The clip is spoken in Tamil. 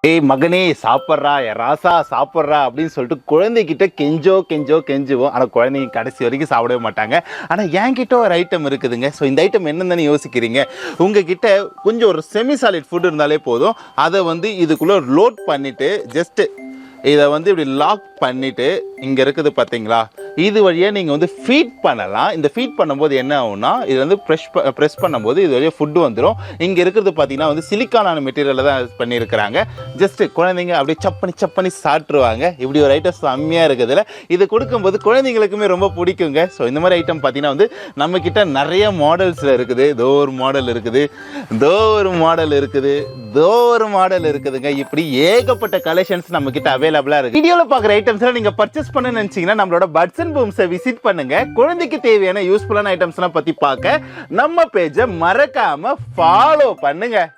ஏய் மகனே சாப்பிட்றா ராசா சாப்பிட்றா அப்படின்னு சொல்லிட்டு குழந்தைகிட்ட கெஞ்சுவோம். ஆனால் குழந்தைங்க கடைசி வரைக்கும் சாப்பிடவே மாட்டாங்க. ஆனால் என்கிட்ட ஒரு ஐட்டம் இருக்குதுங்க. ஸோ இந்த ஐட்டம் என்னன்னு யோசிக்கிறீங்க. உங்ககிட்ட கொஞ்சம் ஒரு செமி சாலிட் ஃபுட் இருந்தாலே போதும். அதை இதுக்குள்ளே லோட் பண்ணிவிட்டு ஜஸ்ட்டு இதை இப்படி லாக் பண்ணிவிட்டு இங்கே இருக்குது பார்த்தீங்களா, இது வழியாக நீங்கள் ஃபீட் பண்ணலாம். இந்த ஃபீட் பண்ணும்போது என்ன ஆகும்னா, இது ப்ரெஸ் பண்ணும்போது இது வழியாக ஃபுட்டு வந்துடும். இங்கே இருக்கிறது பார்த்தீங்கன்னா சிலிக்கானான மெட்டீரியலில் தான் பண்ணியிருக்கிறாங்க. ஜஸ்ட்டு குழந்தைங்க அப்படியே சப்பனி சாப்பிட்ருவாங்க. இப்படி ஒரு ஐட்டம் செம்மையாக இருக்குதுல்ல. இது கொடுக்கும்போது குழந்தைங்களுக்குமே ரொம்ப பிடிக்குங்க. ஸோ இந்த மாதிரி ஐட்டம் பார்த்தீங்கன்னா நம்மக்கிட்ட நிறைய மாடல்ஸில் இருக்குது. தோ ஒரு மாடல் இருக்குது, தோ ஒரு மாடல் இருக்குது, தோ ஒரு மாடல் இருக்குதுங்க. இப்படி ஏகப்பட்ட கலெக்ஷன்ஸ் நம்மக்கிட்ட அவைலபிளாக இருக்குது. வீடியோவில் பார்க்குற ஐட்டம்ஸ்லாம் நீங்கள் பர்ச்சேஸ் பண்ண நினச்சிங்கன்னா நம்மளோட பட்ஸ் அண்ட் பூம்ஸை விசிட் பண்ணுங்க. குழந்தைக்கு தேவையான யூஸ்ஃபுல்லான ஐட்டம்ஸ்லாம் பற்றி பார்க்க நம்ம பேஜை மறக்காம ஃபாலோ பண்ணுங்க.